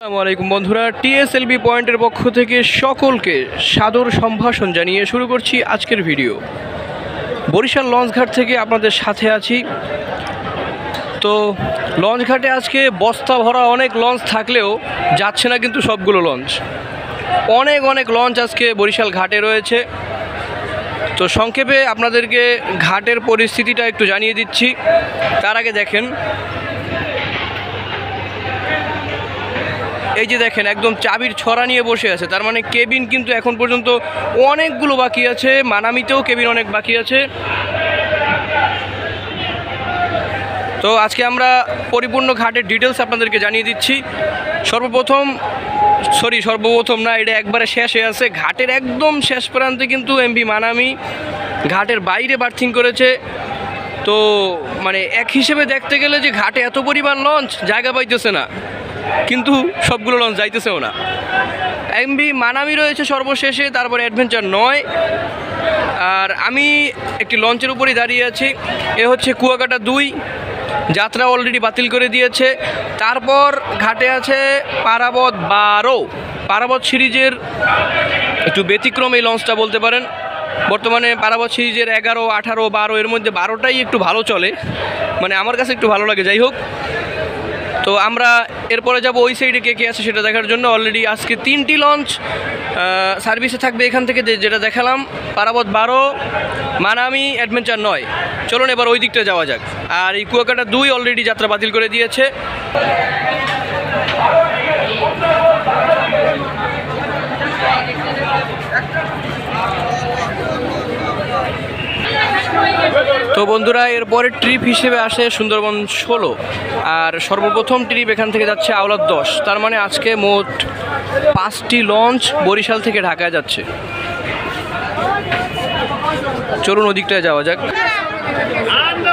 আসসালামু আলাইকুম বন্ধুরা, টিএসএলবি পয়েন্টের পক্ষ থেকে সকলকে সাদর সম্ভাষণ জানিয়ে শুরু করছি আজকের ভিডিও। বরিশাল লঞ্চঘাট থেকে আপনাদের সাথে আছি। তো লঞ্চঘাটে আজকে বস্তা ভরা অনেক লঞ্চ থাকলেও যাচ্ছে না কিন্তু সবগুলো লঞ্চ। অনেক লঞ্চ আজকে বরিশাল ঘাটে রয়েছে। তো সংক্ষেপে আপনাদেরকে ঘাটের পরিস্থিতিটা একটু জানিয়ে দিচ্ছি। তার আগে দেখেন, এই যে দেখেন একদম চাবির ছড়া নিয়ে বসে আছে, তার মানে কেবিন কিন্তু এখন পর্যন্ত অনেকগুলো বাকি আছে। মানামিতেও কেবিন অনেক বাকি আছে। তো আজকে আমরা পরিপূর্ণ ঘাটের ডিটেলস আপনাদেরকে জানিয়ে দিচ্ছি। সর্বপ্রথম না, এটা একবারে শেষে আছে। ঘাটের একদম শেষ প্রান্তে কিন্তু এমভি মানামি ঘাটের বাইরে বার্থিং করেছে। তো মানে এক হিসেবে দেখতে গেলে যে ঘাটে এত পরিমাণ লঞ্চ জায়গা পাইতেছে না, কিন্তু সবগুলো লঞ্চ যাইতেছেও না। এমভি মানামি রয়েছে সর্বশেষে, তারপরে অ্যাডভেঞ্চার 9, আর আমি একটি লঞ্চের উপরেই দাঁড়িয়ে আছি। এ হচ্ছে কুয়াকাটা 2, যাত্রা অলরেডি বাতিল করে দিয়েছে। তারপর ঘাটে আছে পারাবত 12। পারাবত সিরিজের একটু ব্যতিক্রম এই লঞ্চটা বলতে পারেন। বর্তমানে পারাবত সিরিজের 11, 18, 12 এর মধ্যে 12টাই একটু ভালো চলে, মানে আমার কাছে একটু ভালো লাগে। যাই হোক, তো আমরা এরপরে যাব ওই সাইডে কে আছে সেটা দেখার জন্য। অলরেডি আজকে 3টি লঞ্চ সার্ভিসে থাকবে এখান থেকে, যেটা দেখালাম পারাবত 12, মানামি, অ্যাডভেঞ্চার 9। চলুন এবার ওই দিকটা যাওয়া যাক। আর এই কুয়াকাটা 2 অলরেডি যাত্রা বাতিল করে দিয়েছে। তো বন্ধুরা, এরপরের ট্রিপ হিসেবে আসে সুন্দরবন 16, আর সর্বপ্রথম ট্রিপ এখান থেকে যাচ্ছে আওলাদ 10। তার মানে আজকে মোট 5টি লঞ্চ বরিশাল থেকে ঢাকায় যাচ্ছে। চলুন ওদিকটায় যাওয়া যাক।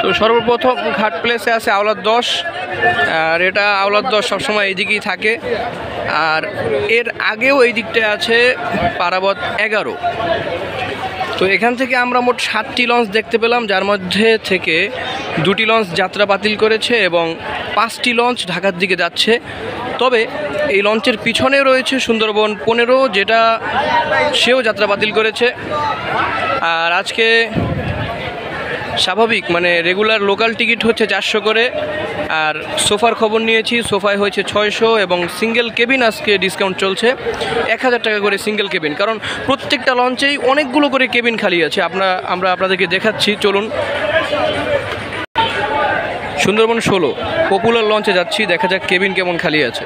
তো সর্বপ্রথম ঘাট প্লেসে আছে আওলাদ 10, আর এটা আওলাদ 10 সবসময় এই দিকেই থাকে। আর এর আগেও এই দিকটায় আছে পারাবত 11। তো এখান থেকে আমরা মোট 7টি লঞ্চ দেখতে পেলাম, যার মধ্যে থেকে 2টি লঞ্চ যাত্রা বাতিল করেছে এবং 5টি লঞ্চ ঢাকার দিকে যাচ্ছে। তবে এই লঞ্চের পিছনে রয়েছে সুন্দরবন 15, যেটা সেও যাত্রা বাতিল করেছে। আর আজকে স্বাভাবিক মানে রেগুলার লোকাল টিকিট হচ্ছে 400 করে, আর সোফার খবর নিয়েছি, সোফায় হয়েছে 600, এবং সিঙ্গেল কেবিন আজকে ডিসকাউন্ট চলছে 1000 টাকা করে সিঙ্গেল কেবিন। কারণ প্রত্যেকটা লঞ্চেই অনেকগুলো করে কেবিন খালি আছে। আমরা আপনাদেরকে দেখাচ্ছি, চলুন। সুন্দরবন 16 পপুলার লঞ্চে যাচ্ছি, দেখা যাক কেবিন কেমন খালি আছে।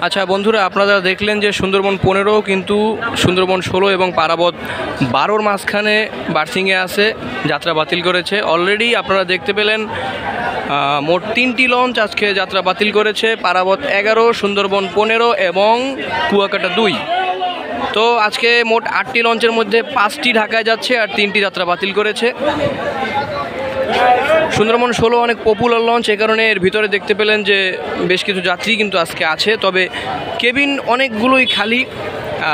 আচ্ছা বন্ধুরা, আপনারা দেখলেন যে সুন্দরবন 15 কিন্তু সুন্দরবন 16 এবং পারাবত 12-র মাঝখানে বার্থিংয়ে আছে, যাত্রা বাতিল করেছে। অলরেডি আপনারা দেখতে পেলেন মোট 3টি লঞ্চ আজকে যাত্রা বাতিল করেছে, পারাবত 11, সুন্দরবন 15 এবং কুয়াকাটা 2। তো আজকে মোট 8টি লঞ্চের মধ্যে 5টি ঢাকায় যাচ্ছে আর 3টি যাত্রা বাতিল করেছে। সুন্দরবন 16 অনেক পপুলার লঞ্চ, এ কারণে এর ভিতরে দেখতে পেলেন যে বেশ কিছু যাত্রী কিন্তু আজকে আছে, তবে কেবিন অনেকগুলোই খালি।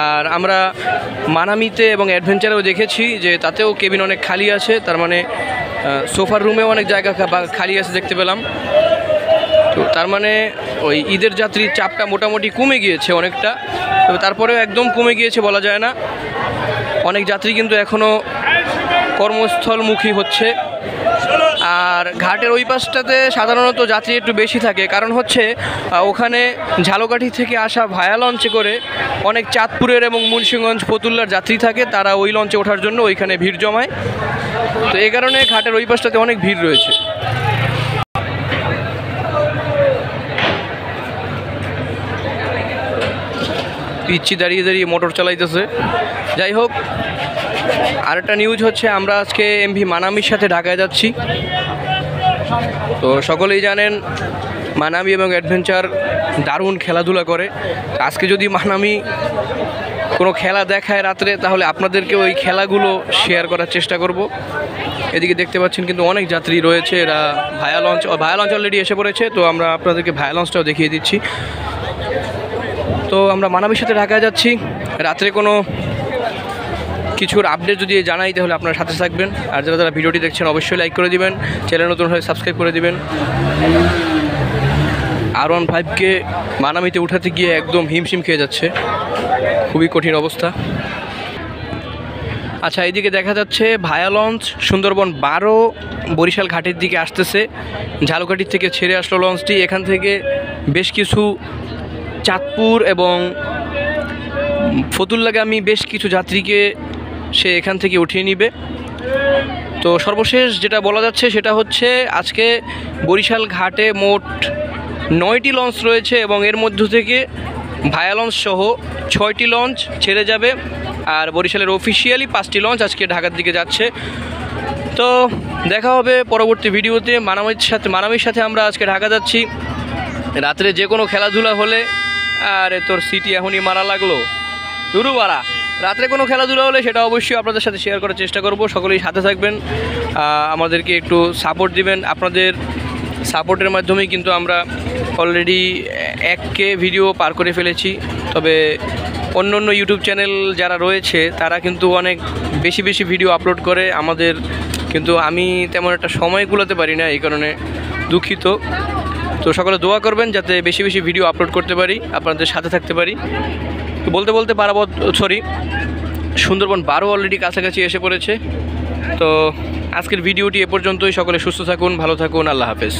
আর আমরা মানামিতে এবং অ্যাডভেঞ্চারেও দেখেছি যে তাতেও কেবিন অনেক খালি আছে, তার মানে সোফার রুমেও অনেক জায়গা খালি আছে দেখতে পেলাম। তো তার মানে ওই ঈদের যাত্রীর চাপটা মোটামুটি কমে গিয়েছে অনেকটা, তবে তারপরেও একদম কমে গিয়েছে বলা যায় না। অনেক যাত্রী কিন্তু এখনও কর্মস্থলমুখী হচ্ছে। আর ঘাটের ওই পাশটাতে সাধারণত যাত্রী একটু বেশি থাকে, কারণ হচ্ছে ওখানে ঝালকাঠি থেকে আসা ভায়া লঞ্চে করে অনেক চাঁদপুরের এবং মুন্সিগঞ্জ, ফতুল্লার যাত্রী থাকে, তারা ওই লঞ্চে ওঠার জন্য ওইখানে ভিড় জমায়। তো এই কারণে ঘাটের ওই পাশটাতে অনেক ভিড় রয়েছে। পিচ্ছি দাঁড়িয়ে দাঁড়িয়ে মোটর চালাইতেছে। যাই হোক, আরেকটা নিউজ হচ্ছে আমরা আজকে এমভি মানামির সাথে ঢাকায় যাচ্ছি। তো সকলেই জানেন মানামি এবং অ্যাডভেঞ্চার দারুণ খেলাধুলা করে। আজকে যদি মানামি কোনো খেলা দেখায় রাত্রে, তাহলে আপনাদেরকে ওই খেলাগুলো শেয়ার করার চেষ্টা করব। এদিকে দেখতে পাচ্ছেন কিন্তু অনেক যাত্রী রয়েছে, এরা ভায়া লঞ্চ অলরেডি এসে পড়েছে। তো আমরা আপনাদেরকে ভায়া লঞ্চটাও দেখিয়ে দিচ্ছি। তো আমরা মানামির সাথে ঢাকায় যাচ্ছি। রাত্রে কোনো কিছুর আপডেট যদি জানাই তাহলে আপনারা সাথে থাকবেন। আর যারা যারা ভিডিওটি দেখছেন অবশ্যই লাইক করে দিবেন, চ্যানেল নতুন হয়ে সাবস্ক্রাইব করে দিবেন। R15কে মানামিতে উঠাতে গিয়ে একদম হিমশিম খেয়ে যাচ্ছে, খুবই কঠিন অবস্থা। আচ্ছা, এইদিকে দেখা যাচ্ছে ভায়া লঞ্চ সুন্দরবন 12 বরিশাল ঘাটের দিকে আসতেছে। ঝালকাঠির থেকে ছেড়ে আসলো লঞ্চটি। এখান থেকে বেশ কিছু চাঁদপুর এবং ফতুল্লাগামী বেশ কিছু যাত্রীকে সে এখান থেকে উঠিয়ে নিবে। তো সর্বশেষ যেটা বলা যাচ্ছে সেটা হচ্ছে আজকে বরিশাল ঘাটে মোট 9টি লঞ্চ রয়েছে এবং এর মধ্য থেকে ভায়া লঞ্চ সহ 6টি লঞ্চ ছেড়ে যাবে। আর বরিশালের অফিসিয়ালি 5টি লঞ্চ আজকে ঢাকার দিকে যাচ্ছে। তো দেখা হবে পরবর্তী ভিডিওতে। মানামির সাথে আমরা আজকে ঢাকা যাচ্ছি। রাত্রে যে কোনো খেলাধুলা হলে, আরে তোর সিটি এখনই মারা লাগলো শুরু মারা, রাত্রে কোনো খেলাধুলা হলে সেটা অবশ্যই আপনাদের সাথে শেয়ার করার চেষ্টা করব। সকলেই সাথে থাকবেন, আমাদেরকে একটু সাপোর্ট দিবেন। আপনাদের সাপোর্টের মাধ্যমেই কিন্তু আমরা অলরেডি 1K ভিডিও পার করে ফেলেছি। তবে অন্য অন্য ইউটিউব চ্যানেল যারা রয়েছে তারা কিন্তু অনেক বেশি বেশি ভিডিও আপলোড করে, আমাদের কিন্তু আমি তেমন একটা সময় কুলাতে পারি না, এই কারণে দুঃখিত। তো সকলে দোয়া করবেন যাতে বেশি বেশি ভিডিও আপলোড করতে পারি, আপনাদের সাথে থাকতে পারি। তো বলতে বলতে সুন্দরবন 12 অলরেডি কাছাকাছি এসে পড়েছে। তো আজকের ভিডিওটি এ পর্যন্তই। সকলে সুস্থ থাকুন, ভালো থাকুন, আল্লাহ হাফেজ।